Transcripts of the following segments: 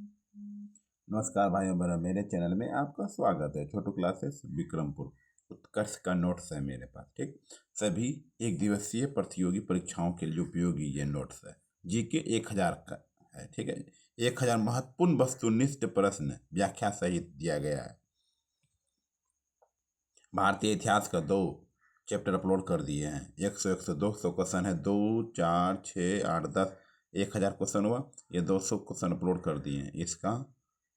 नमस्कार भाइयों बहनों, मेरे चैनल में आपका स्वागत है। छोटू क्लासेस विक्रमपुर उत्कर्ष का नोट्स है मेरे पास। ठीक, सभी एक दिवसीय प्रतियोगी परीक्षाओं के लिए उपयोगी ये नोट्स है। जीके 1000 का है। ठीक है, 1000 महत्वपूर्ण वस्तुनिष्ठ प्रश्न व्याख्या सहित दिया गया है। भारतीय इतिहास का 2 चैप्टर अपलोड कर दिए हैं। 100, 100, 200 क्वेश्चन है। 2, 4, 6, 8, 10, 1000 क्वेश्चन हुआ। ये 200 क्वेश्चन अपलोड कर दिए हैं। इसका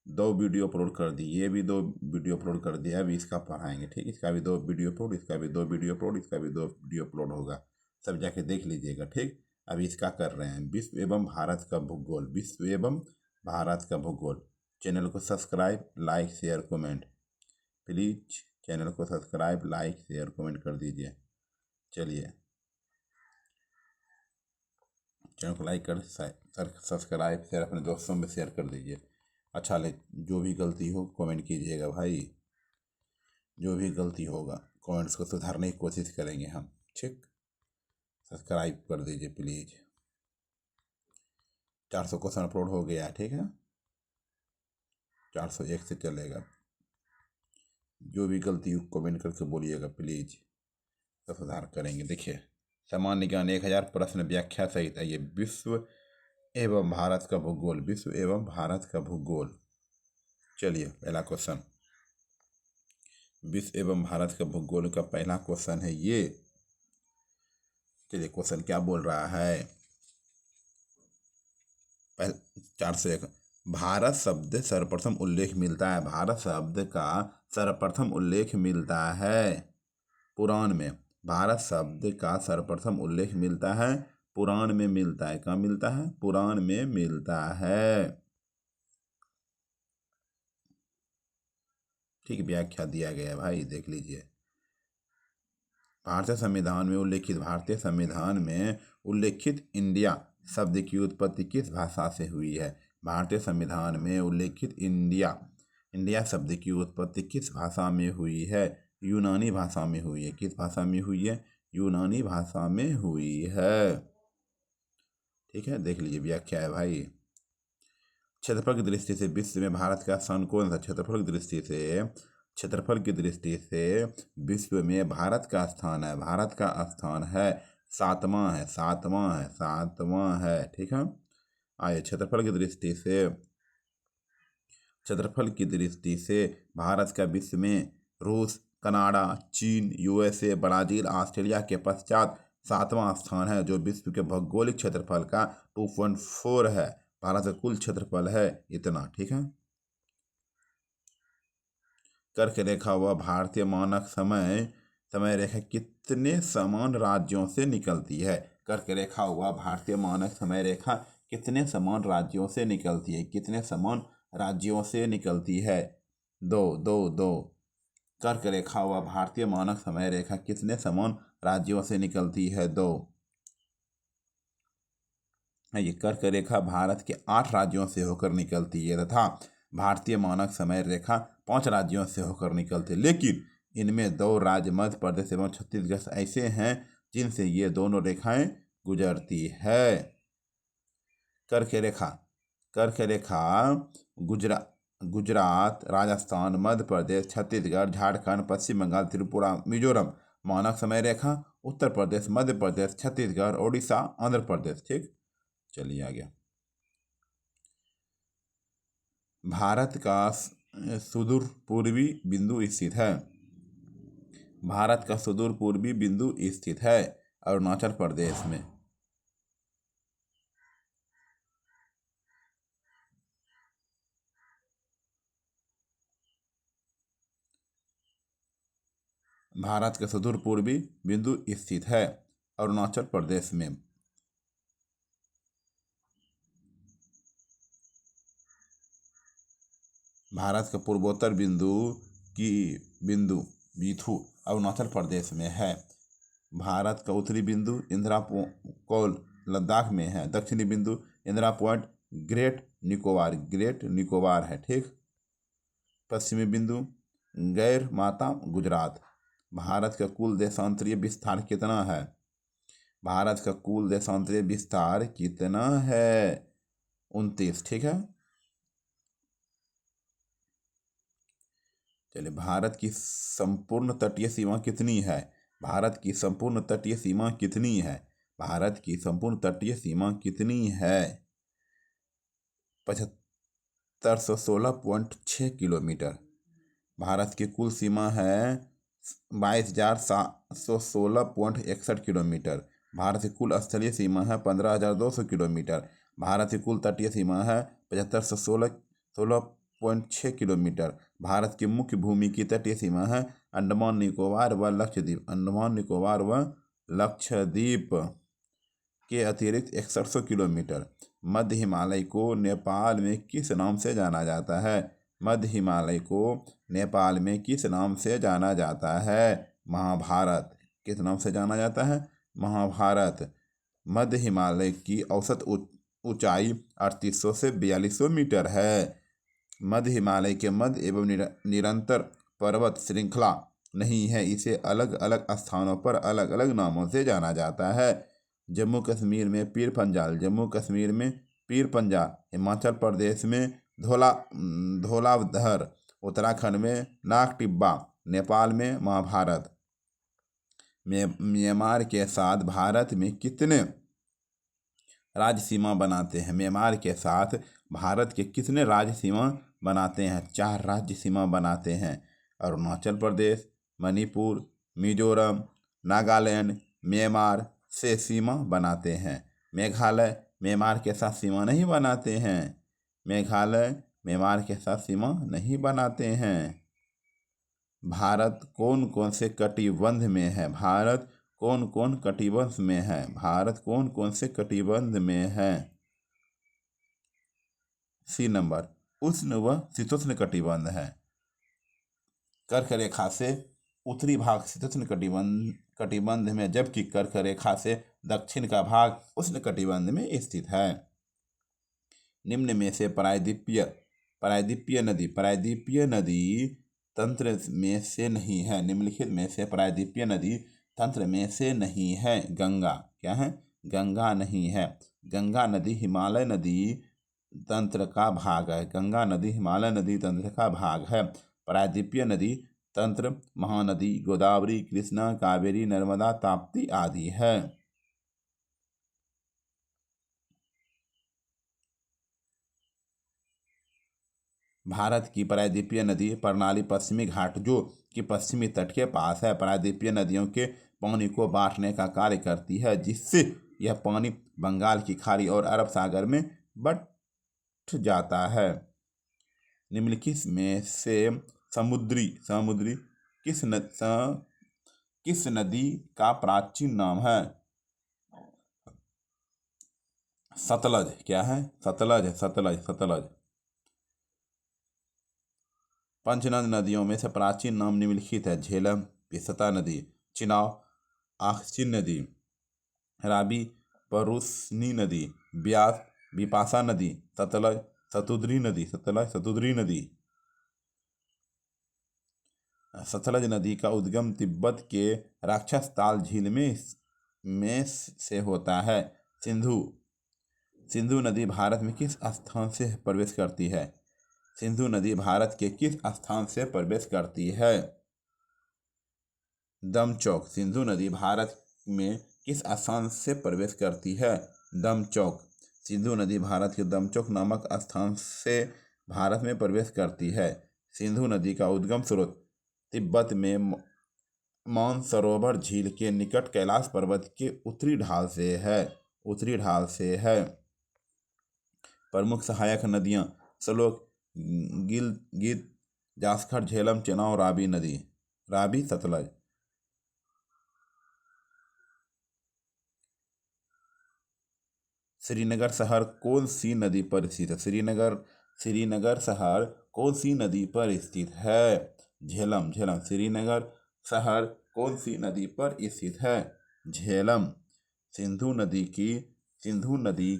2 वीडियो अपलोड कर दी, ये भी 2 वीडियो अपलोड कर दिया। अभी इसका पढ़ाएंगे। ठीक, इसका भी 2 वीडियो अपलोड, इसका भी 2 वीडियो अपलोड, इसका भी 2 वीडियो अपलोड होगा। सब जाके देख लीजिएगा। ठीक, अभी इसका कर रहे हैं विश्व एवं भारत का भूगोल। विश्व एवं भारत का भूगोल। चैनल को subscribe, like, share, comment. Please channel को सब्सक्राइब, लाइक, शेयर, कमेंट कर दीजिए। चलिए, चैनल को लाइक कर सब्सक्राइब शेयर अपने दोस्तों में शेयर कर दीजिए। अच्छा ले, जो भी गलती हो कमेंट कीजिएगा भाई। जो भी गलती होगा कमेंट्स को सुधारने की कोशिश करेंगे हम। ठीक, सब्सक्राइब कर दीजिए प्लीज़। 400 क्वेश्चन अपलोड हो गया। ठीक है, 401 से चलेगा। जो भी गलती हो कमेंट करके बोलिएगा प्लीज़, तो सुधार करेंगे। देखिए, सामान्य ज्ञान 1000 प्रश्न व्याख्या सहित है ये। विश्व एवं भारत का भूगोल। विश्व एवं भारत का भूगोल। चलिए, पहला क्वेश्चन विश्व एवं भारत का भूगोल का पहला क्वेश्चन है ये। चलिए, क्वेश्चन क्या बोल रहा है। 401, भारत शब्द सर्वप्रथम उल्लेख मिलता है। भारत शब्द का सर्वप्रथम उल्लेख मिलता है पुराण में। भारत शब्द का सर्वप्रथम उल्लेख मिलता है पुराण में मिलता है। कहाँ मिलता है? पुराण में मिलता है। ठीक, व्याख्या दिया गया है भाई, देख लीजिए। भारतीय संविधान में उल्लेखित इंडिया शब्द की उत्पत्ति किस भाषा से हुई है? भारतीय संविधान में उल्लेखित इंडिया शब्द की उत्पत्ति किस भाषा में हुई है? यूनानी भाषा में हुई है। किस भाषा में हुई है? यूनानी भाषा में हुई है। ठीक है, देख लीजिए, व्याख्या है भाई। क्षेत्रफल की दृष्टि से विश्व में भारत का स्थान कौन सा? क्षेत्रफल की दृष्टि से विश्व में भारत का स्थान है। भारत का स्थान है 7वां है। ठीक है, आइए, क्षेत्रफल की दृष्टि से भारत का विश्व में रूस, कनाडा, चीन, यूएसए, ब्राजील, ऑस्ट्रेलिया के पश्चात 7वां स्थान है, जो विश्व के भौगोलिक क्षेत्रफल का 2.4 है। भारत का कुल क्षेत्रफल है इतना। ठीक है, कर्क रेखा व भारतीय मानक समय रेखा कितने समान राज्यों से निकलती है? कर्क रेखा व भारतीय मानक समय रेखा कितने समान राज्यों से निकलती है? कितने समान राज्यों से निकलती है? 2 कर्क रेखा व भारतीय मानक समय रेखा कितने समान राज्यों से निकलती है? 2। ये कर्क रेखा भारत के 8 राज्यों से होकर निकलती है तथा भारतीय मानक समय रेखा 5 राज्यों से होकर निकलती है। लेकिन इनमें 2 राज्य मध्य प्रदेश एवं छत्तीसगढ़ ऐसे हैं जिनसे ये दोनों रेखाएं गुजरती है। कर्क रेखा गुजरात, राजस्थान, मध्य प्रदेश, छत्तीसगढ़, झारखंड, पश्चिम बंगाल, त्रिपुरा, मिजोरम। मानक समय रेखा उत्तर प्रदेश, मध्य प्रदेश, छत्तीसगढ़, ओडिशा, आंध्र प्रदेश। ठीक, चलिए आगे। भारत का सुदूर पूर्वी बिंदु स्थित है। भारत का सुदूर पूर्वी बिंदु स्थित है अरुणाचल प्रदेश में। भारत का सुदूर पूर्वी बिंदु स्थित है अरुणाचल प्रदेश में। भारत का पूर्वोत्तर बिंदु बीथू अरुणाचल प्रदेश में है। भारत का उत्तरी बिंदु इंदिरा कौल लद्दाख में है। दक्षिणी बिंदु इंदिरा पॉइंट ग्रेट निकोबार है। ठीक, पश्चिमी बिंदु गैर माता गुजरात। भारत का कुल देशांतरीय विस्तार कितना है? भारत का कुल देशांतरीय विस्तार कितना है? 29। ठीक है, चलिए, भारत की संपूर्ण तटीय सीमा कितनी है? भारत की संपूर्ण तटीय सीमा कितनी है? भारत की संपूर्ण तटीय सीमा कितनी है? 7516.6 किलोमीटर। भारत की कुल सीमा है 22,716.61 किलोमीटर। भारत की कुल स्थलीय सीमा है 15,200 किलोमीटर। भारत की कुल तटीय सीमा है 7516.6 किलोमीटर। भारत की मुख्य भूमि की तटीय सीमा है अंडमान निकोबार व लक्षद्वीप। अंडमान निकोबार व लक्षद्वीप के अतिरिक्त 6100 किलोमीटर। मध्य हिमालय को नेपाल में किस नाम से जाना जाता है? मध्य हिमालय को नेपाल में किस नाम से जाना जाता है? महाभारत। किस नाम से जाना जाता है? महाभारत। मध्य हिमालय की औसत ऊंचाई 3800 से 4200 मीटर है। मध्य हिमालय के मध्य एवं निरंतर पर्वत श्रृंखला नहीं है। इसे अलग अलग स्थानों पर अलग अलग नामों से जाना जाता है। जम्मू कश्मीर में पीर पंजाल, जम्मू कश्मीर में पीर पंजाल, हिमाचल प्रदेश में धौलाधर, उत्तराखंड में नाग टिब्बा, नेपाल में महाभारत। म्यांमार के साथ भारत में कितने राज्य सीमा बनाते हैं? म्यांमार के साथ भारत के कितने राज्य सीमा बनाते हैं? 4 राज्य सीमा बनाते हैं। अरुणाचल प्रदेश, मणिपुर, मिजोरम, नागालैंड म्यांमार से सीमा बनाते हैं। मेघालय म्यांमार के साथ सीमा नहीं बनाते हैं। मेघालय म्यांमार के साथ सीमा नहीं बनाते हैं। भारत कौन कौन से कटिबंध में है? भारत कौन कौन कटिबंध में है? भारत कौन कौन से कटिबंध में है? सी नंबर, उष्ण व शीतोष्ण कटिबंध है। कर्क रेखा से उत्तरी भाग शीतोष्ण कटिबंध में, जबकि कर्क रेखा से दक्षिण का भाग उष्ण कटिबंध में स्थित है। निम्न में से प्रायद्वीपीय नदी तंत्र में से नहीं है। निम्नलिखित में से प्रायद्वीपीय नदी तंत्र में से नहीं है। गंगा। क्या है? गंगा नहीं है। गंगा नदी हिमालय नदी तंत्र का भाग है। गंगा नदी हिमालय नदी तंत्र का भाग है। प्रायद्वीपीय नदी तंत्र महानदी गोदावरी, कृष्णा, कावेरी, नर्मदा, ताप्ती आदि है। भारत की प्रायद्वीपीय नदी प्रणाली पश्चिमी घाट जो कि पश्चिमी तट के पास है, प्रायद्वीपीय नदियों के पानी को बांटने का कार्य करती है, जिससे यह पानी बंगाल की खाड़ी और अरब सागर में बट जाता है। निम्नलिखित में से समुद्री किस नदी का प्राचीन नाम है? सतलज। क्या है? सतलज। पंचनद नदियों में से प्राचीन नाम निम्नलिखित है। झेलम, पिस्ता नदी, चिनाब, आख्चिन नदी, राबी, परुस्नी नदी, ब्यास, बिपाशा नदी, सतलज, सतुद्री नदी। सतलज नदी का उद्गम तिब्बत के राक्षस ताल झील में से होता है। सिंधु नदी भारत में किस स्थान से प्रवेश करती है? सिंधु नदी भारत के किस स्थान से प्रवेश करती है? दमचौक। सिंधु नदी भारत में किस स्थान से प्रवेश करती है? दमचौक। सिंधु नदी भारत के दमचौक नामक स्थान से भारत में प्रवेश करती है। सिंधु नदी का उद्गम स्रोत तिब्बत में मानसरोवर झील के निकट कैलाश पर्वत के उत्तरी ढाल से है। प्रमुख सहायक नदियां सलोक, गिलगित, जासखर, झेलम, चेनाब, रावी, सतलज। श्रीनगर शहर कौन सी नदी पर स्थित है? श्रीनगर शहर कौन सी नदी पर स्थित है? झेलम। श्रीनगर शहर कौन सी नदी पर स्थित है? झेलम। सिंधु नदी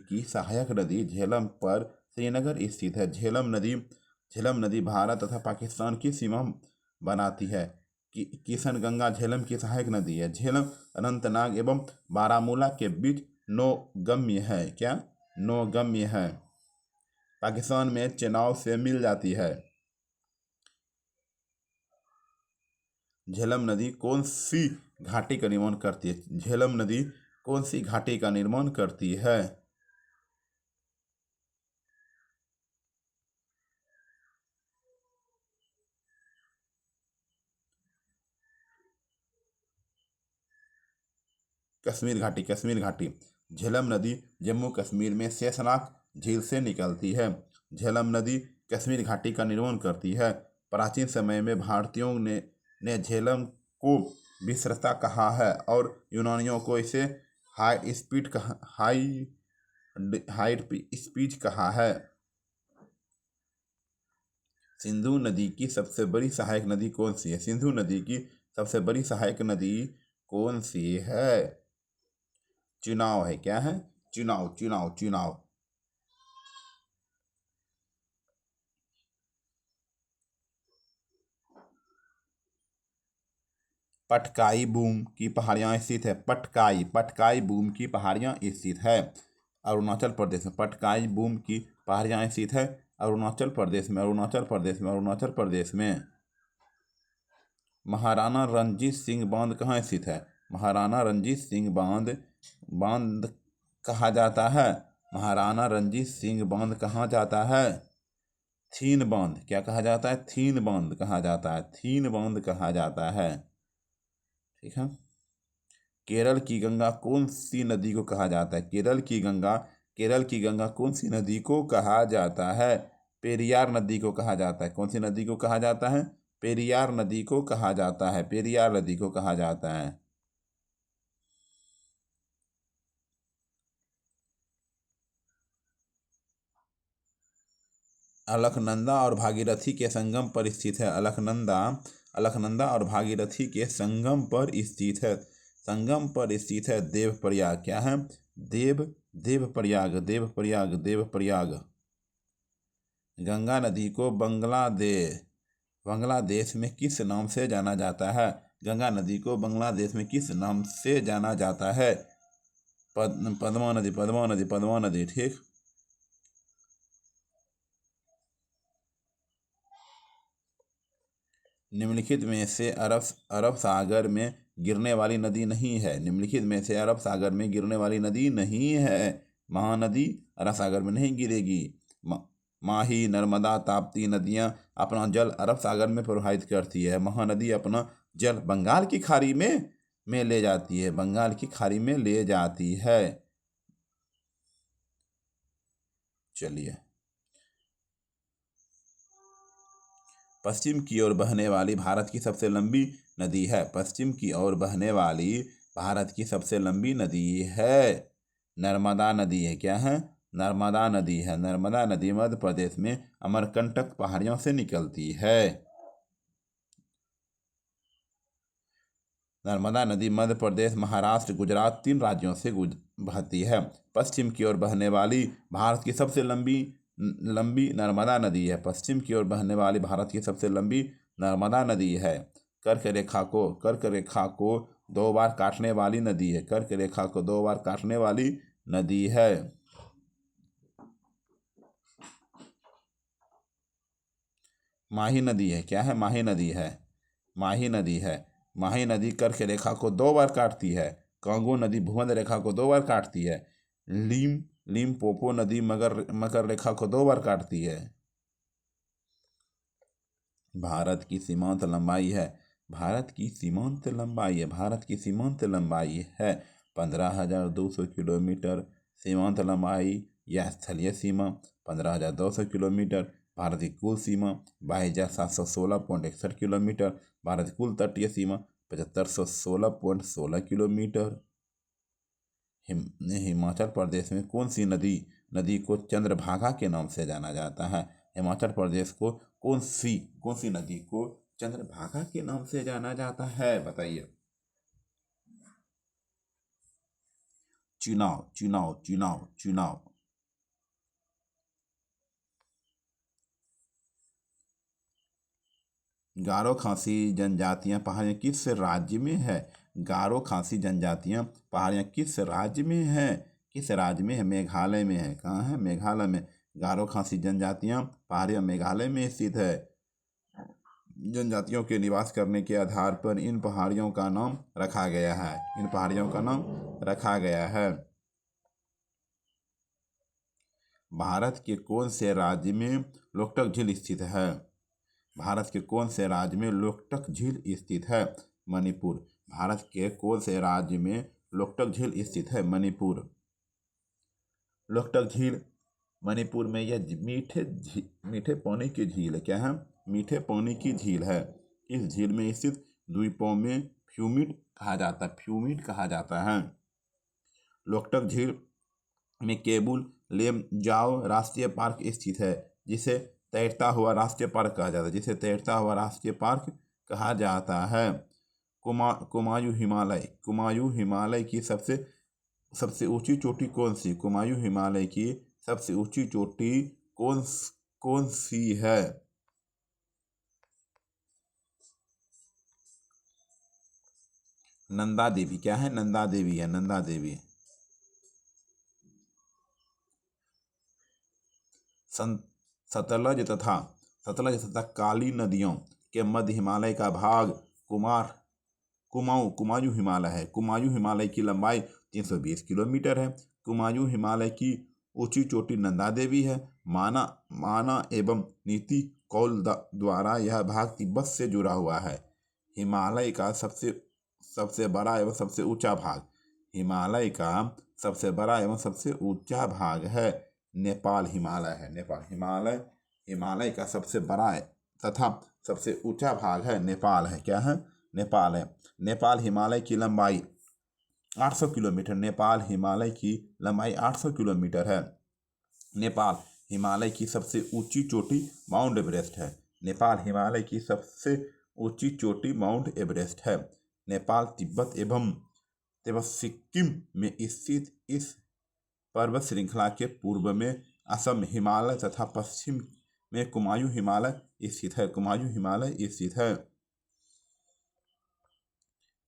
की सहायक नदी झेलम पर श्रीनगर स्थित है। झेलम नदी भारत तथा पाकिस्तान की सीमा बनाती है। किशनगंगा झेलम की सहायक नदी है। झेलम अनंतनाग एवं बारामूला के बीच नौगम्य है। क्या? नौगम्य है। पाकिस्तान में चेनाब से मिल जाती है। झेलम नदी कौन सी घाटी का निर्माण करती है? झेलम नदी कौन सी घाटी का निर्माण करती है? कश्मीर घाटी, कश्मीर घाटी। झेलम नदी जम्मू कश्मीर में शेषनाग झील से निकलती है। झेलम नदी कश्मीर घाटी का निर्माण करती है। प्राचीन समय में भारतीयों ने झेलम को विसरता कहा है और यूनानियों को इसे हाई स्पीड कहा है। सिंधु नदी की सबसे बड़ी सहायक नदी कौन सी है? सिंधु नदी की सबसे बड़ी सहायक नदी कौन सी है? चुनाव है। क्या है? चुनाव, चुनाव, चुनाव। पटकाई बूम की पहाड़ियाँ स्थित है। पटकाई बूम की पहाड़ियाँ स्थित है अरुणाचल प्रदेश में। पटकाई बूम की पहाड़ियाँ स्थित है अरुणाचल प्रदेश में, अरुणाचल प्रदेश में, अरुणाचल प्रदेश में। महाराणा रणजीत सिंह बांध कहाँ स्थित है? महाराणा रणजीत सिंह बांध कहा जाता है? महाराणा रणजीत सिंह बांध कहाँ जाता है? थीन बांध। क्या कहा जाता है? थीन बांध कहा जाता है, थीन बांध कहा जाता है। ठीक है। केरल की गंगा कौन सी नदी को कहा जाता है? केरल की गंगा कौन सी नदी को कहा जाता है? पेरियार नदी को कहा जाता है। कौन सी नदी को कहा जाता है? पेरियार नदी को कहा जाता है, पेरियार नदी को कहा जाता है। अलकनंदा और भागीरथी के संगम पर स्थित है। अलकनंदा और भागीरथी के संगम पर स्थित है। संगम पर स्थित है देवप्रयाग। क्या है? देवप्रयाग, देवप्रयाग, देवप्रयाग। गंगा नदी को बांग्लादेश में किस नाम से जाना जाता है? गंगा नदी को बांग्लादेश में किस नाम से जाना जाता है? पद्मा नदी, पद्मा नदी, पद्मा नदी। ठीक। निम्नलिखित में से अरब सागर में गिरने वाली नदी नहीं है। निम्नलिखित में से अरब सागर में गिरने वाली नदी नहीं है। महानदी अरब सागर में नहीं गिरेगी। माही, नर्मदा, ताप्ती नदियां अपना जल अरब सागर में प्रवाहित करती है। महानदी अपना जल बंगाल की खाड़ी में ले जाती है, बंगाल की खाड़ी में ले जाती है। चलिए, पश्चिम की ओर बहने वाली भारत की सबसे लंबी नदी है। पश्चिम की ओर बहने वाली भारत की सबसे लंबी नदी है नर्मदा नदी है। क्या है? नर्मदा नदी है। नर्मदा नदी मध्य प्रदेश में अमरकंटक पहाड़ियों से निकलती है। नर्मदा नदी मध्य प्रदेश, महाराष्ट्र, गुजरात, 3 राज्यों से बहती है। पश्चिम की ओर बहने वाली भारत की सबसे लंबी नर्मदा नदी है। पश्चिम की ओर बहने वाली भारत की सबसे लंबी नर्मदा नदी है। कर्क रेखा को 2 बार काटने वाली नदी है। कर्क रेखा को 2 बार काटने वाली नदी है। माही नदी है। क्या है? माही नदी है। माही नदी है। माही नदी कर्क रेखा को 2 बार काटती है। कांगो नदी भूमध्य रेखा को 2 बार काटती है। लीमपोपो नदी मकर रेखा को 2 बार काटती है। भारत की सीमांत लंबाई है। भारत की सीमांत लंबाई है 15,200 किलोमीटर। सीमांत लंबाई या स्थलीय सीमा 15,200 किलोमीटर। भारत की कुल सीमा 22,716.61 किलोमीटर। भारत की कुल तटीय सीमा 7,516.16 किलोमीटर। हिमाचल प्रदेश में कौन सी नदी को चंद्रभागा के नाम से जाना जाता है? हिमाचल प्रदेश को कौन सी नदी को चंद्रभागा के नाम से जाना जाता है? बताइए। चुनाव, चुनाव, चुनाव, चुनाव। गारो खासी जनजातियां पहाड़ियां किस राज्य में है? गारो खासी जनजातियां पहाड़ियां किस राज्य में है? किस राज्य में है? मेघालय में है। कहाँ है? मेघालय में। गारो खासी जनजातियां पहाड़ियां मेघालय में स्थित है। जनजातियों के निवास करने के आधार पर इन पहाड़ियों का नाम रखा गया है। इन पहाड़ियों का नाम रखा गया है। भारत के कौन से राज्य में लोकटक झील स्थित है? भारत के कौन से राज्य में लोकटक झील स्थित है? मणिपुर। भारत के कौन से राज्य में लोकटक झील स्थित है? मणिपुर। लोकटक झील मणिपुर में यह मीठे पानी की झील है। क्या है? मीठे पानी की झील है। इस झील में स्थित द्वीपों में फ्यूमिड कहा जाता है। लोकटक झील में केबुल लेमजाओ राष्ट्रीय पार्क स्थित है, जिसे तैरता हुआ राष्ट्रीय पार्क कहा जाता है। कुमायूं हिमालय की सबसे ऊंची चोटी कौन सी? कुमायूं हिमालय की सबसे ऊंची चोटी कौन सी है? नंदा देवी। क्या है? नंदा देवी है। नंदा देवी। सतलज तथा काली नदियों के मध्य हिमालय का भाग कुमायूं हिमालय है। कुमायूं हिमालय की लंबाई 320 किलोमीटर है। कुमायूं हिमालय की ऊंची चोटी नंदा देवी है। माना एवं नीति कौल द्वारा यह भाग तिब्बत से जुड़ा हुआ है। हिमालय का सबसे बड़ा एवं सबसे ऊंचा भाग। हिमालय का सबसे बड़ा एवं सबसे ऊंचा भाग है नेपाल हिमालय है। हिमालय का सबसे बड़ा तथा सबसे ऊंचा भाग है नेपाल है। क्या है? नेपाल है। नेपाल हिमालय की लंबाई 800 किलोमीटर। नेपाल हिमालय की लंबाई 800 किलोमीटर है। नेपाल हिमालय की सबसे ऊंची चोटी माउंट एवरेस्ट है। नेपाल हिमालय की सबसे ऊंची चोटी माउंट एवरेस्ट है। नेपाल तिब्बत एवं सिक्किम में स्थित इस पर्वत श्रृंखला के पूर्व में असम हिमालय तथा पश्चिम में कुमायूं हिमालय स्थित है। कुमायूं हिमालय स्थित है।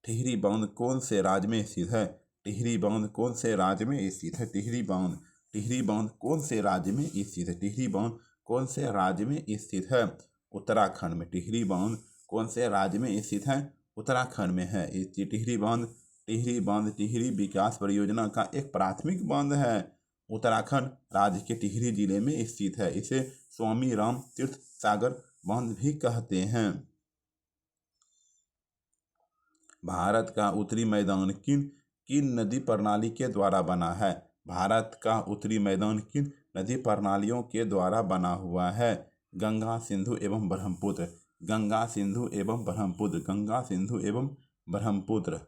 टिहरी बांध कौन से राज्य में स्थित है? टिहरी बांध कौन से राज्य में स्थित है? टिहरी बांध कौन से राज्य में स्थित है? टिहरी बांध कौन से राज्य में स्थित है? उत्तराखंड में। टिहरी बांध कौन से राज्य में स्थित है? उत्तराखंड में है। टिहरी बांध टिहरी विकास परियोजना का एक प्राथमिक बांध है। उत्तराखंड राज्य के टिहरी जिले में स्थित है। इसे स्वामी राम तीर्थ सागर बांध भी कहते हैं। भारत का उत्तरी मैदान किन नदी प्रणाली के द्वारा बना है? भारत का उत्तरी मैदान किन नदी प्रणालियों के द्वारा बना हुआ है? गंगा, सिंधु एवं ब्रह्मपुत्र। गंगा, सिंधु एवं ब्रह्मपुत्र। गंगा, सिंधु एवं ब्रह्मपुत्र।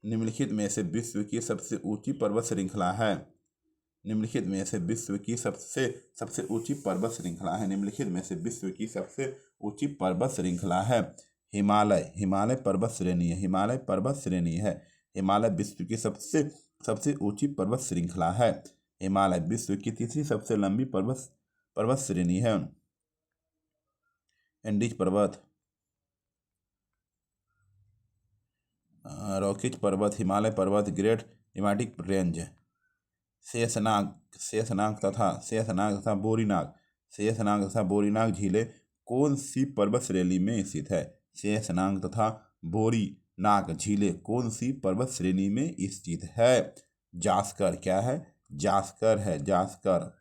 निम्नलिखित में से विश्व की सबसे ऊंची पर्वत श्रृंखला है। निम्नलिखित में से विश्व की सबसे ऊंची पर्वत श्रृंखला है। निम्नलिखित में से विश्व की सबसे ऊंची पर्वत श्रृंखला है हिमालय पर्वत श्रेणी है। हिमालय पर्वत श्रेणी है। हिमालय विश्व की सबसे ऊंची पर्वत श्रृंखला है। हिमालय विश्व की तीसरी सबसे लंबी पर्वत श्रेणी है। एंडीज पर्वत, रॉकीज पर्वत, हिमालय पर्वत, ग्रेट हिमालयिक रेंज, शेषनाग तथा बोरीनाग झीलें कौन सी पर्वत श्रेणी में स्थित है? शेषनाग तथा बोरीनाग झीलें कौन सी पर्वत श्रेणी में स्थित है? जास्कर। क्या है? जास्कर है। जास्कर।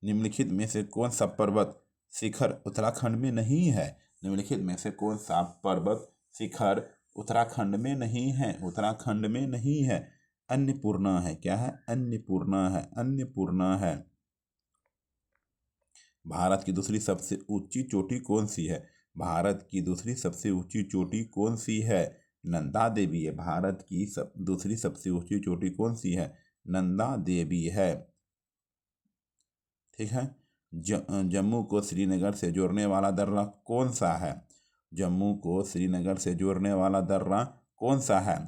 निम्नलिखित में से कौन सा पर्वत शिखर उत्तराखंड में नहीं है? निम्नलिखित में से कौन सा पर्वत शिखर उत्तराखंड में नहीं है? उत्तराखंड में नहीं है। अन्नपूर्णा है। क्या है? अन्नपूर्णा है। भारत की दूसरी सबसे ऊंची चोटी कौन सी है? भारत की दूसरी सबसे ऊंची चोटी कौन सी है? नंदा देवी है। भारत की दूसरी सबसे ऊंची चोटी कौन सी है? नंदा देवी है। ठीक है। जम्मू को श्रीनगर से जोड़ने वाला दर्रा कौन सा है? जम्मू को श्रीनगर से जोड़ने वाला दर्रा कौन सा है?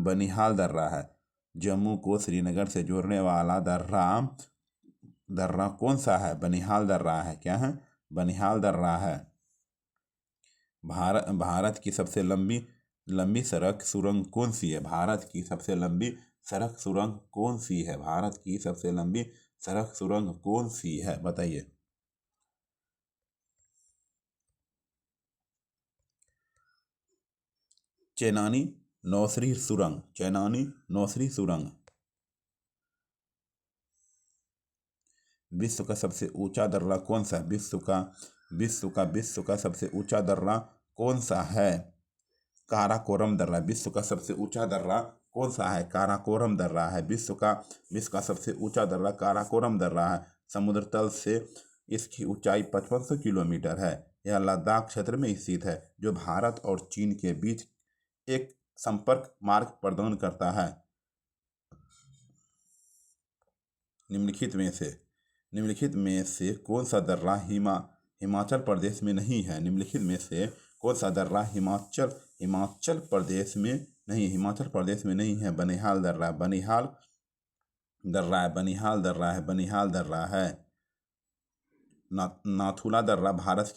बनिहाल दर्रा है। जम्मू को श्रीनगर से जोड़ने वाला दर्रा कौन सा है? बनिहाल दर्रा है। क्या है? बनिहाल दर्रा है। भारत की सबसे लंबी सड़क सुरंग कौन सी है? भारत की सबसे लंबी सड़क सुरंग कौन सी है? भारत की सबसे लंबी सड़क सुरंग कौन सी है, बताइए। चेनानी नौसरी सुरंग, चेनानी नौसरी सुरंग। विश्व का सबसे ऊंचा दर्रा कौन सा है? विश्व का सबसे ऊंचा दर्रा कौन सा है? काराकोरम दर्रा। विश्व का सबसे ऊंचा दर्रा कौन सा है? काराकोरम दर्रा है। विश्व का सबसे ऊंचा दर्रा काराकोरम दर्रा है। समुद्र तल से इसकी ऊंचाई 5500 किलोमीटर है। यह लद्दाख क्षेत्र में स्थित है, जो भारत और चीन के बीच एक संपर्क मार्ग प्रदान करता है। निम्नलिखित में से कौन सा दर्रा हिमाचल प्रदेश में नहीं है? निम्नलिखित में से कौन सा दर्रा हिमाचल प्रदेश में नहीं है? बनिहाल दर्रा, बनिहाल दर्रा है, बनिहाल दर्रा है, बनिहाल दर्रा है। नाथुला दर्रा भारत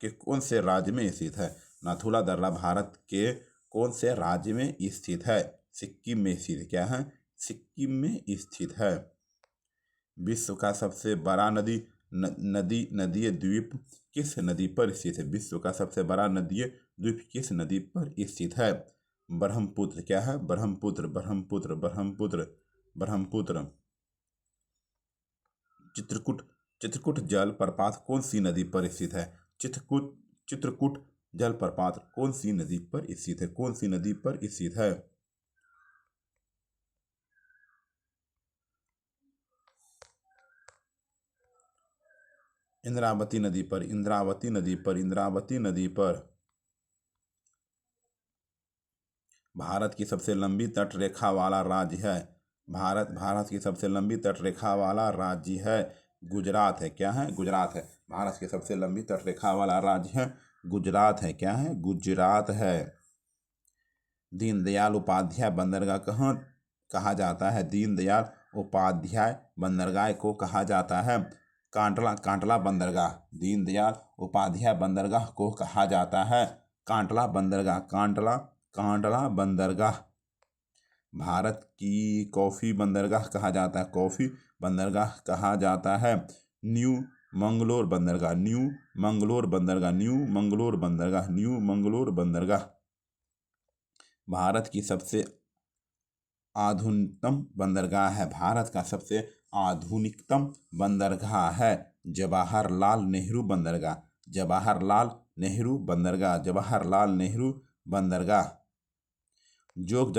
के कौन से राज्य में स्थित है? नाथुला दर्रा भारत के कौन से राज्य में स्थित है? सिक्किम में स्थित। क्या है? सिक्किम में स्थित है। विश्व का सबसे बड़ा नदीय द्वीप किस नदी पर स्थित है? विश्व का सबसे बड़ा नदीय द्वीप किस नदी पर स्थित है? ब्रह्मपुत्र। क्या है? ब्रह्मपुत्र, ब्रह्मपुत्र, ब्रह्मपुत्र, ब्रह्मपुत्र। चित्रकूट जलप्रपात कौन सी नदी पर स्थित है? चित्रकूट जलप्रपात कौन सी नदी पर स्थित है? कौन सी नदी पर स्थित है? इंद्रावती नदी पर, इंद्रावती नदी पर, इंद्रावती नदी पर। भारत की सबसे लंबी तटरेखा वाला राज्य है। भारत की सबसे लंबी तटरेखा वाला राज्य है गुजरात है। क्या है? गुजरात है। भारत की सबसे लंबी तटरेखा वाला राज्य है गुजरात है। क्या है? गुजरात है। दीनदयाल उपाध्याय बंदरगाह कहाँ कहा जाता है? दीनदयाल उपाध्याय बंदरगाह को कहा जाता है कांटला बंदरगाह। दीनदयाल उपाध्याय बंदरगाह को कहा जाता है कांटला बंदरगाह, कांटला बंदरगाह। भारत की कॉफी बंदरगाह कहा जाता है, कॉफी बंदरगाह कहा जाता है न्यू मंगलोर बंदरगाह, न्यू मंगलोर बंदरगाह, न्यू मंगलोर बंदरगाह, न्यू मंगलोर बंदरगाह। भारत की सबसे आधुनिकतम बंदरगाह है। भारत का सबसे आधुनिकतम बंदरगाह है जवाहरलाल नेहरू बंदरगाह, जवाहरलाल नेहरू बंदरगाह, जवाहरलाल नेहरू बंदरगाह। जोग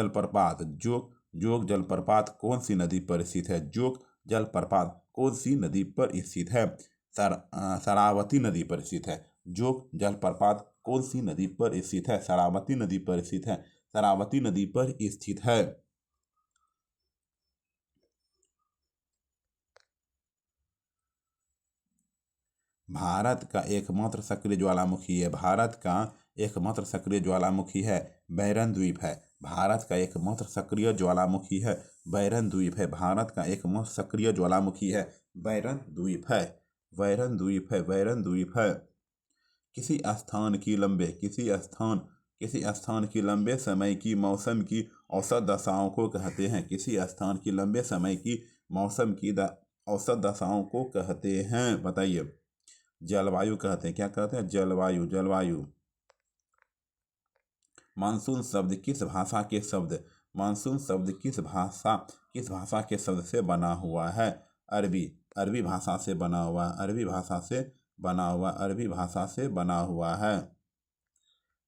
जलप्रपात कौन सी नदी पर स्थित है? जोग जलप्रपात कौन सी नदी पर स्थित है? शरावती नदी पर स्थित है। जोग जलप्रपात कौन सी नदी पर स्थित है? शरावती नदी पर स्थित है। शरावती नदी पर स्थित है। भारत का एकमात्र सक्रिय ज्वालामुखी है। भारत का एकमात्र सक्रिय ज्वालामुखी है बैरन द्वीप है। भारत का एकमात्र सक्रिय ज्वालामुखी है बैरन द्वीप है। भारत का एकमात्र सक्रिय ज्वालामुखी है बैरन द्वीप है। बैरन द्वीप है, बैरन द्वीप है। किसी स्थान की लंबे समय की मौसम की औसत दशाओं को कहते हैं। किसी स्थान की लंबे समय की मौसम की औसत दशाओं को कहते हैं, बताइए। जलवायु कहते हैं। क्या कहते हैं? जलवायु, जलवायु। मानसून शब्द किस भाषा के शब्द मानसून शब्द किस भाषा के शब्द से बना हुआ है? अरबी भाषा से बना हुआ है, अरबी भाषा से बना हुआ, अरबी भाषा से बना हुआ है।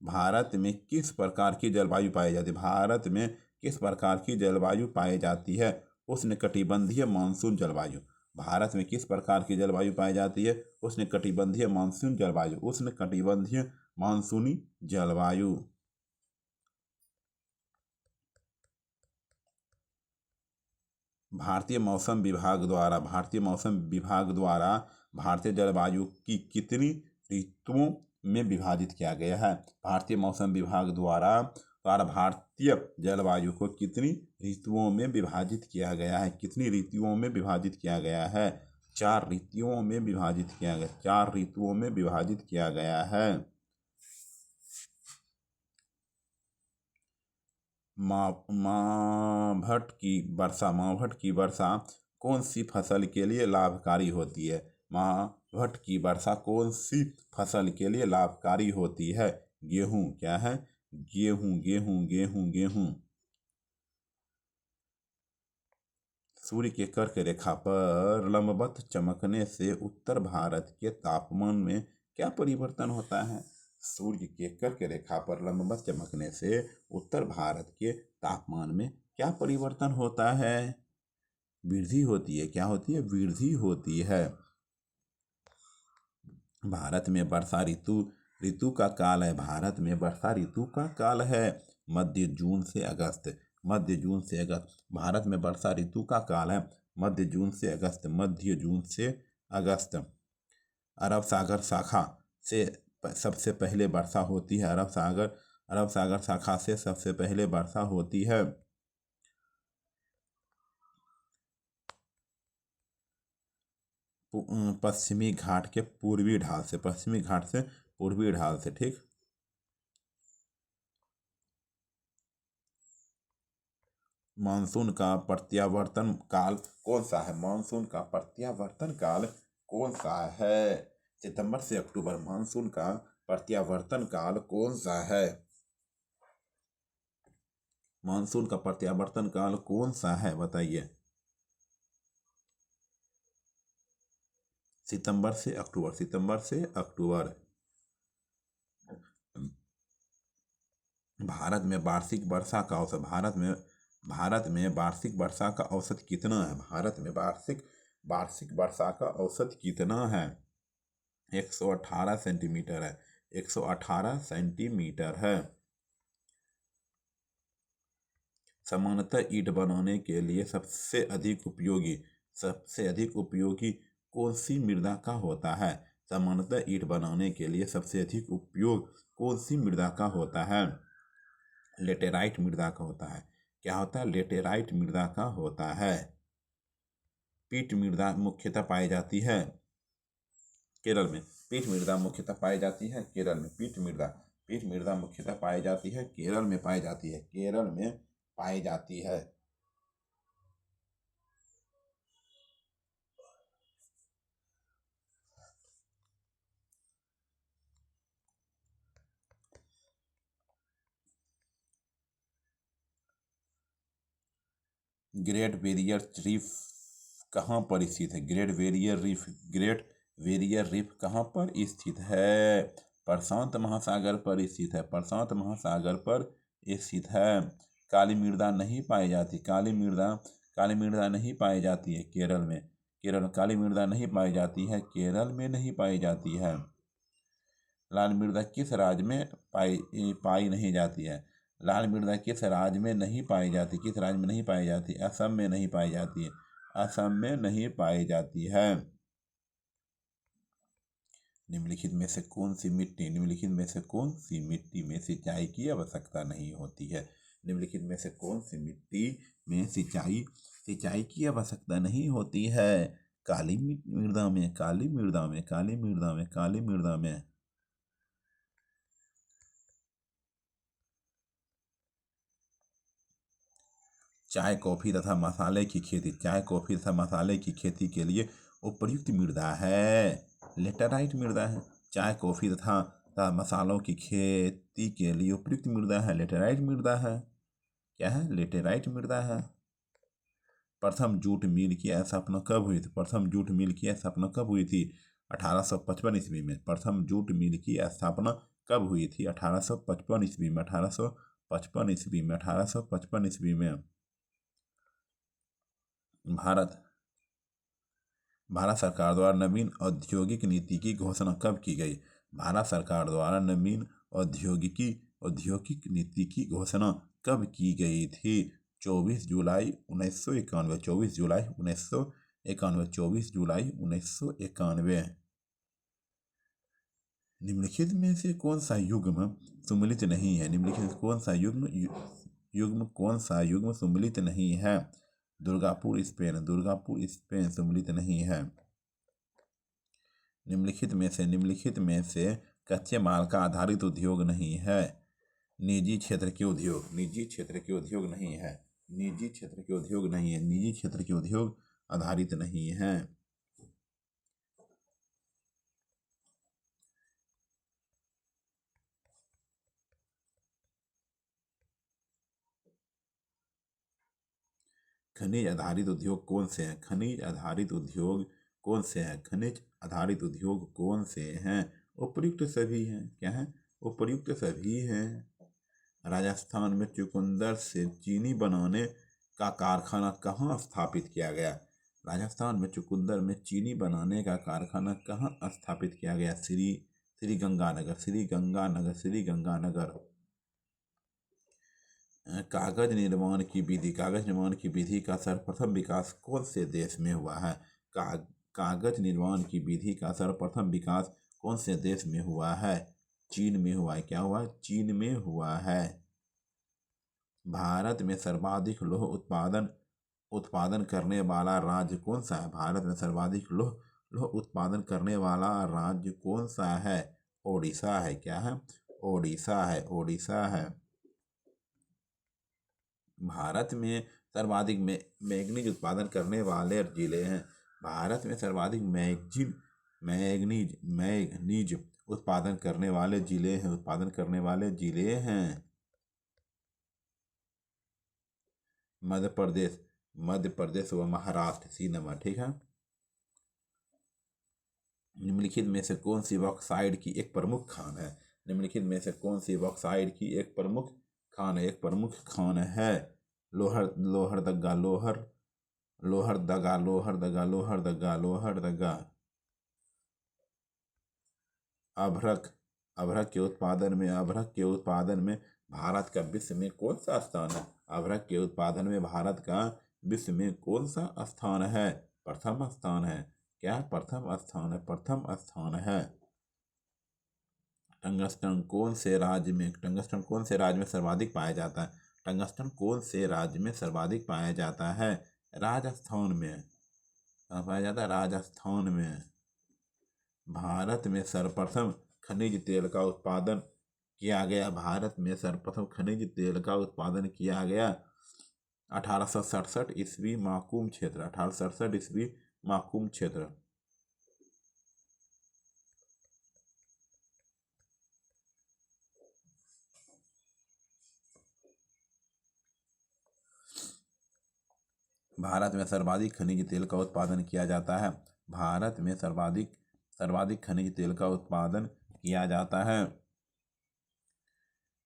भारत में किस प्रकार की जलवायु पाई जाती है? भारत में किस प्रकार की जलवायु पाई जाती है? उष्णकटिबंधीय मानसून जलवायु। भारत में किस प्रकार की जलवायु पाई जाती है? उष्णकटिबंधीय मानसून जलवायु, उष्णकटिबंधीय मानसूनी जलवायु। भारतीय मौसम विभाग द्वारा भारतीय जलवायु की कितनी ऋतुओं में विभाजित किया गया है? भारतीय मौसम विभाग द्वारा भारतीय जलवायु को कितनी ऋतुओं में विभाजित किया गया है? कितनी ऋतुओं में विभाजित किया गया है? 4 ऋतुओं में विभाजित किया गया, 4 ऋतुओं में विभाजित किया गया है। मावठ की वर्षा कौन सी फसल के लिए लाभकारी होती है? महाभट्ट की वर्षा कौन सी फसल के लिए लाभकारी होती है? गेहूं। क्या है? गेहूं गेहूं गेहूं गेहूं। सूर्य के कर्क रेखा पर लंबवत चमकने से उत्तर भारत के तापमान में क्या परिवर्तन होता है? सूर्य के कर्क रेखा पर लंबवत चमकने से उत्तर भारत के तापमान में क्या परिवर्तन होता है? वृद्धि होती है। क्या होती है? वृद्धि होती है। भारत में वर्षा ऋतु ऋतु का काल है। भारत में वर्षा ऋतु का काल है मध्य जून से अगस्त। मध्य जून से अगस्त भारत में वर्षा ऋतु का काल है मध्य जून से अगस्त। मध्य जून से अगस्त। अरब सागर शाखा से सबसे पहले वर्षा होती है। अरब सागर शाखा से सबसे पहले वर्षा होती है। पश्चिमी घाट के पूर्वी ढाल से। पश्चिमी घाट से पूर्वी ढाल से। ठीक। मानसून का प्रत्यावर्तन काल कौन सा है? मानसून का प्रत्यावर्तन काल कौन सा है? सितंबर से अक्टूबर। मानसून का प्रत्यावर्तन काल कौन सा है? मानसून का प्रत्यावर्तन काल कौन सा है? बताइए। सितंबर से अक्टूबर। सितंबर से अक्टूबर। भारत में वार्षिक वर्षा का औसत भारत में वार्षिक वर्षा का औसत कितना है? भारत में वार्षिक वर्षा का औसत कितना है? 118 सेंटीमीटर है। 118 सेंटीमीटर है। सामान्यतः ईंट बनाने के लिए सबसे अधिक उपयोगी कौन सी मृदा का होता है? सामान्यतः ईंट बनाने के लिए सबसे अधिक उपयोग कौन सी मृदा का होता है? लेटेराइट मृदा का होता है। क्या होता है? लेटेराइट मृदा का होता है। पीट मृदा मुख्यतः पाई जाती है केरल में। पीट मृदा मुख्यतः पाई जाती है केरल में। पीट मृदा मुख्यतः पाई जाती है केरल में। पाई जाती है केरल में पाई जाती है। ग्रेट बैरियर रीफ कहाँ पर स्थित है? ग्रेट बैरियर रीफ कहाँ पर स्थित है? प्रशांत महासागर पर स्थित है। प्रशांत महासागर पर स्थित है। काली मृदा नहीं पाई जाती। काली मृदा नहीं पाई जाती है केरल में। काली मृदा नहीं पाई जाती है केरल में। नहीं पाई जाती है। लाल मृदा किस राज्य में पाई नहीं जाती है? लाल मृदा किस राज्य में नहीं पाई जाती? किस राज्य में नहीं पाई जाती? असम में नहीं पाई जाती है। असम में नहीं पाई जाती है। निम्नलिखित में से कौन सी मिट्टी में सिंचाई की आवश्यकता नहीं होती है? निम्नलिखित में से कौन सी मिट्टी में सिंचाई की आवश्यकता नहीं होती है? काली मृदा में। चाय कॉफी तथा मसाले की खेती के लिए उपयुक्त मृदा है लेटेराइट मृदा है। चाय कॉफी तथा मसालों की खेती के लिए उपयुक्त मृदा है लेटेराइट मृदा है। क्या है? लेटेराइट मृदा है। प्रथम जूट मिल की स्थापना कब हुई थी? प्रथम जूट मिल की स्थापना कब हुई थी? 1855 ईस्वी में। प्रथम जूट मिल की स्थापना कब हुई थी? 1855 ईस्वी में। 1855 ईस्वी में। भारत सरकार द्वारा नवीन औद्योगिक नीति की घोषणा कब की गई? भारत सरकार द्वारा नवीन औद्योगिक नीति की घोषणा कब की गई थी? 24 जुलाई 1991। 24 जुलाई 1991। निम्नलिखित में से कौन सा युग्म सम्मिलित नहीं है? निम्नलिखित में कौन सा युग्म सम्मिलित नहीं है? दुर्गापुर स्पेन सम्मिलित नहीं है। निम्नलिखित में से कच्चे माल का आधारित उद्योग नहीं है। निजी क्षेत्र के उद्योग नहीं है। निजी क्षेत्र के उद्योग आधारित नहीं हैं। खनिज आधारित उद्योग कौन से हैं? खनिज आधारित उद्योग कौन से हैं? खनिज आधारित उद्योग कौन से हैं? उपर्युक्त सभी हैं। क्या है? उपर्युक्त सभी हैं। राजस्थान में चुकंदर से चीनी बनाने का कारखाना कहाँ स्थापित किया गया? राजस्थान में चुकंदर में चीनी बनाने का कारखाना कहाँ स्थापित किया गया? श्री गंगानगर, श्री गंगानगर, श्री गंगानगर। कागज निर्माण की विधि, कागज निर्माण की विधि का सर्वप्रथम विकास कौन से देश में हुआ है? कागज निर्माण की विधि का सर्वप्रथम विकास कौन से देश में हुआ है? चीन में हुआ है। क्या हुआ? चीन में हुआ है। भारत में सर्वाधिक लौह उत्पादन करने वाला राज्य कौन सा है? भारत में सर्वाधिक लौह उत्पादन करने वाला राज्य कौन सा है? ओडिशा है। क्या है? ओडिशा है। ओडिशा है। भारत में सर्वाधिक मैग्नीज उत्पादन करने वाले जिले हैं। भारत में सर्वाधिक मैग्नीज उत्पादन करने वाले जिले हैं। मध्य प्रदेश व महाराष्ट्र, सी नंबर। ठीक है। निम्नलिखित में से कौन सी बॉक्साइट की एक प्रमुख खान है? निम्नलिखित में से कौन सी बॉक्साइट की एक प्रमुख खान है? एक प्रमुख खान है लोहरदगा, लोहरदगा। अभ्रक के उत्पादन में भारत का विश्व में कौन सा स्थान है? अभ्रक के उत्पादन में भारत का विश्व में कौन सा स्थान है? प्रथम स्थान है। क्या? प्रथम स्थान है। प्रथम स्थान है। टंगस्टन कौन से राज्य में सर्वाधिक पाया जाता है? टंगस्टन कौन से राज्य में सर्वाधिक पाया जाता है? राजस्थान में। कहाँ पाया जाता है? राजस्थान में। भारत में सर्वप्रथम खनिज तेल का उत्पादन किया गया। भारत में सर्वप्रथम खनिज तेल का उत्पादन किया गया 1867 ईस्वी माकूम क्षेत्र। 1867 ईस्वी माकूम क्षेत्र। भारत में सर्वाधिक खनिज तेल का उत्पादन किया जाता है। भारत में सर्वाधिक खनिज तेल का उत्पादन किया जाता है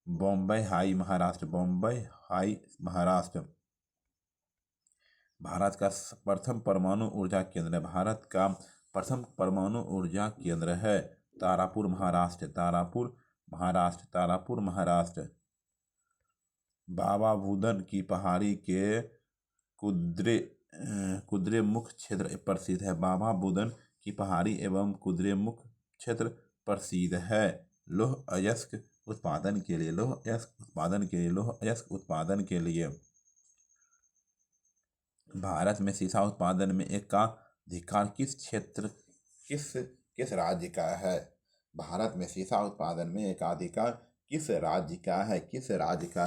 बॉम्बे हाई, महाराष्ट्र। बॉम्बे हाई, महाराष्ट्र। भारत का प्रथम परमाणु ऊर्जा केंद्र है। भारत का प्रथम परमाणु ऊर्जा केंद्र है तारापुर, महाराष्ट्र। तारापुर, महाराष्ट्र। तारापुर, महाराष्ट्र। बाबा बुदन की पहाड़ी के कुद्रेमुख क्षेत्र प्रसिद्ध है। बाबा बुदन की पहाड़ी एवं कुद्रेमुख क्षेत्र प्रसिद्ध है लौह अयस्क उत्पादन के लिए। भारत में सीसा उत्पादन में एकाधिकार किस राज्य का है? भारत में सीसा उत्पादन में एकाधिकार किस राज्य का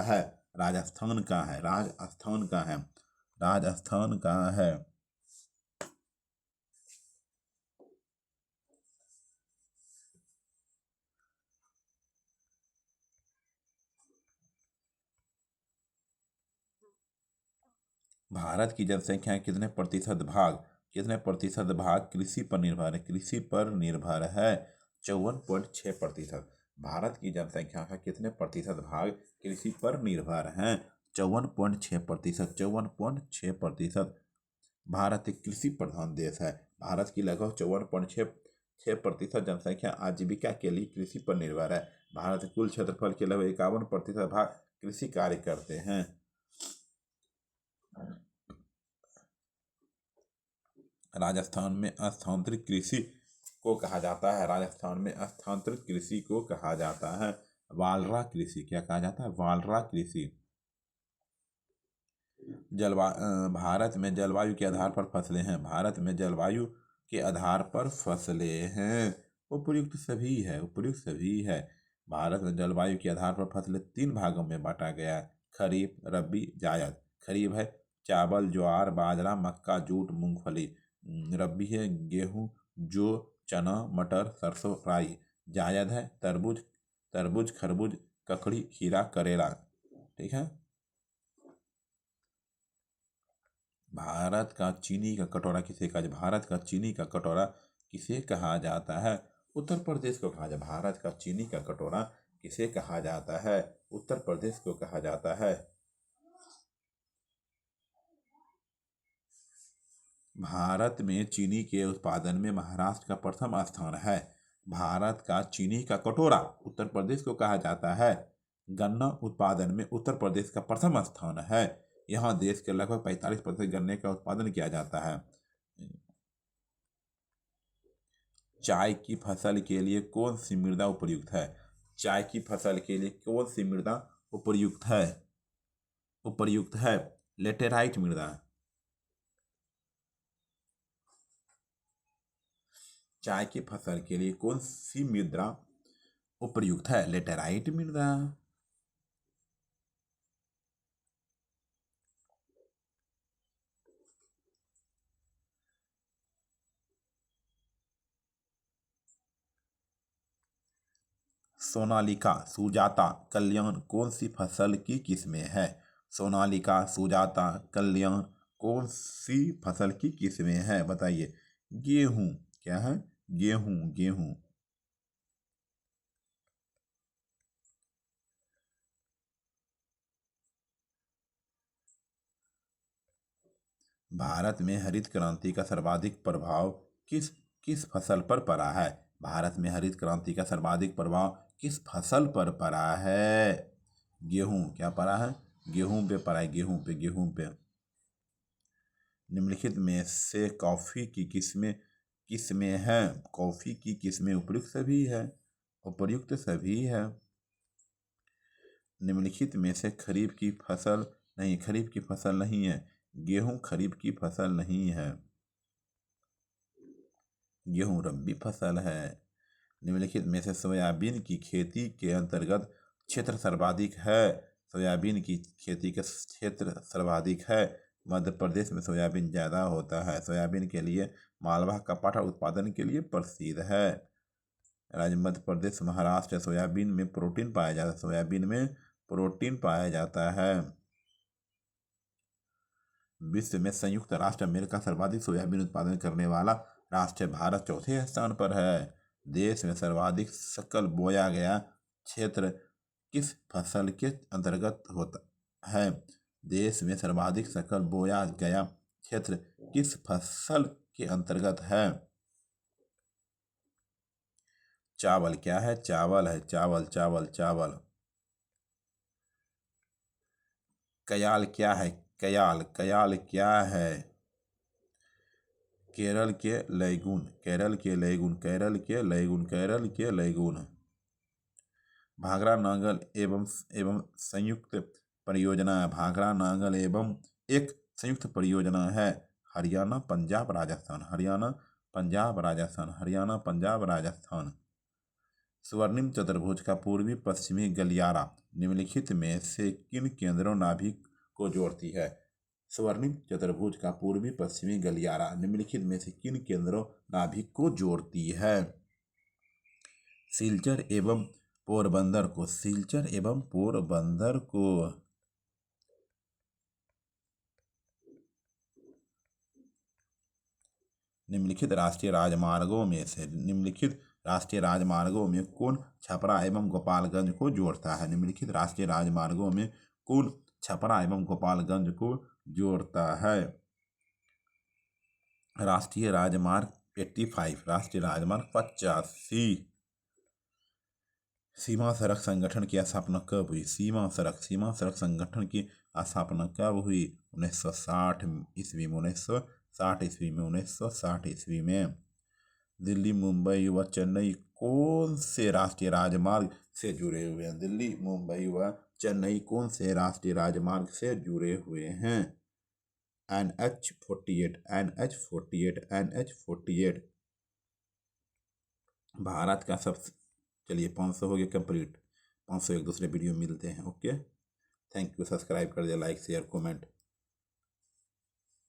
है? राजस्थान का है। राजस्थान का है। भारत की जनसंख्या कितने प्रतिशत भाग कृषि पर निर्भर है? 54.6%। भारत की जनसंख्या का कितने प्रतिशत भाग कृषि पर निर्भर है? 54.6%। 54.6%। भारत एक कृषि प्रधान देश है। भारत की लगभग 54.6% जनसंख्या आजीविका के लिए कृषि पर निर्भर है। भारत के कुल क्षेत्रफल के लगभग 51% भाग कृषि कार्य करते हैं। राजस्थान में स्थानांतरित कृषि को कहा जाता है। राजस्थान में स्थानांतरित कृषि को कहा जाता है वालरा कृषि। क्या कहा जाता है? वालरा कृषि। भारत में जलवायु के आधार पर फसलें हैं। भारत में जलवायु के आधार पर फसलें हैं। उपयुक्त सभी है। भारत में जलवायु के आधार पर फसलें 3 भागों में बांटा गया है। खरीफ, रबी, जायद। खरीफ है चावल, ज्वार, बाजरा, मक्का, जूट, मूंगफली। रबी है गेहूं, जौ, चना, मटर, सरसों, राई। जायद है तरबूज, खरबूज, ककड़ी, खीरा, करेला। ठीक है। भारत का चीनी का कटोरा किसे कहा जाता है? भारत का चीनी का कटोरा किसे कहा जाता है? उत्तर प्रदेश को कहा जाता है। भारत का चीनी का कटोरा किसे कहा जाता है? उत्तर प्रदेश को कहा जाता है। भारत में चीनी के उत्पादन में महाराष्ट्र का प्रथम स्थान है। भारत का चीनी का कटोरा उत्तर प्रदेश को कहा जाता है। गन्ना उत्पादन में उत्तर प्रदेश का प्रथम स्थान है। यहाँ देश के लगभग 45% गन्ने का उत्पादन किया जाता है। चाय की फसल के लिए कौन सी मृदा उपयुक्त है? चाय की फसल के लिए कौन सी मृदा उपयुक्त है? उपयुक्त है लेटेराइट मृदा। चाय की फसल के लिए कौन सी मृदा उपयुक्त है? लेटेराइट मृदा। सोनालिका, सुजाता, कल्याण कौन सी फसल की किस्में हैं? सोनालिका, सुजाता, कल्याण कौन सी फसल की किस्में हैं? बताइए। गेहूं। क्या है? गेहूं, गेहूं। भारत में हरित क्रांति का सर्वाधिक प्रभाव किस किस फसल पर पड़ा है? भारत में हरित क्रांति का सर्वाधिक प्रभाव किस फसल पर पड़ा है? गेहूं। क्या पड़ा है? गेहूं पे पड़ा है। गेहूं पे, गेहूं पे। निम्नलिखित में से कॉफी की किस्में किस्में हैं? कॉफी की किस्में उपयुक्त सभी है। उपयुक्त सभी है। निम्नलिखित में से खरीफ की फसल नहीं, खरीफ की फसल नहीं है। गेहूं खरीफ की फसल नहीं है। गेहूं रबी फसल है। निम्नलिखित में से सोयाबीन की खेती के अंतर्गत क्षेत्र सर्वाधिक है। सोयाबीन की खेती का क्षेत्र सर्वाधिक है। मध्य प्रदेश में सोयाबीन ज़्यादा होता है। सोयाबीन के लिए मालवा का पाठा उत्पादन के लिए प्रसिद्ध है। राज्य मध्य प्रदेश, महाराष्ट्र। सोयाबीन में प्रोटीन पाया जाता है। सोयाबीन में प्रोटीन पाया जाता है। विश्व में संयुक्त राष्ट्र अमेरिका सर्वाधिक सोयाबीन उत्पादन करने वाला राष्ट्र है। भारत चौथे स्थान पर है। देश में सर्वाधिक सकल बोया गया क्षेत्र किस फसल के अंतर्गत होता है? देश में सर्वाधिक सकल बोया गया क्षेत्र किस फसल के अंतर्गत है? चावल। क्या है? चावल है। चावल, चावल, चावल। कयाल क्या है? कयाल, कयाल क्या है? केरल के लैगून, केरल के लैगून, केरल के लैगून, केरल के लैगून। भाखड़ा नांगल एवं एवं संयुक्त परियोजना है। भाखड़ा नांगल एवं एक संयुक्त परियोजना है। हरियाणा, पंजाब, राजस्थान। हरियाणा, पंजाब, राजस्थान। हरियाणा, पंजाब, राजस्थान। स्वर्णिम चतुर्भुज का पूर्वी पश्चिमी गलियारा निम्नलिखित में से किन केंद्रों नाभिक को जोड़ती है? स्वर्णिम चतुर्भुज का पूर्वी पश्चिमी गलियारा निम्नलिखित में से किन केंद्रों नाभिक को जोड़ती है? सिलचर एवं पोरबंदर को। सिलचर एवं पोरबंदर को। निम्नलिखित राष्ट्रीय राजमार्गों में से निम्नलिखित राष्ट्रीय राजमार्गों में कौन छपरा एवं गोपालगंज को जोड़ता है? निम्नलिखित राष्ट्रीय राजमार्गों में कौन छपरा एवं गोपालगंज को जोड़ता है? राष्ट्रीय राजमार्ग 85, राष्ट्रीय राजमार्ग 85। सीमा सड़क संगठन की स्थापना कब हुई? सीमा सड़क संगठन की स्थापना कब हुई? 1960 ईस्वी में। 1960 ईस्वी में। 1960 ईस्वी में। दिल्ली, मुंबई व चेन्नई कौन से राष्ट्रीय राजमार्ग से जुड़े हुए हैं? दिल्ली, मुंबई व चेन्नई कौन से राष्ट्रीय राजमार्ग से जुड़े हुए हैं? NH 48, NH 48, NH 48। भारत का सब चलिए 500 हो गया कंप्लीट। 500 एक दूसरे वीडियो मिलते हैं। Okay, thank you. सब्सक्राइब कर दिया, लाइक शेयर कमेंट।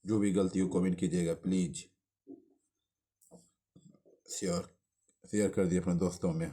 जो भी गलती हो कमेंट कीजिएगा प्लीज़। शेयर शेयर कर दिए अपने दोस्तों में।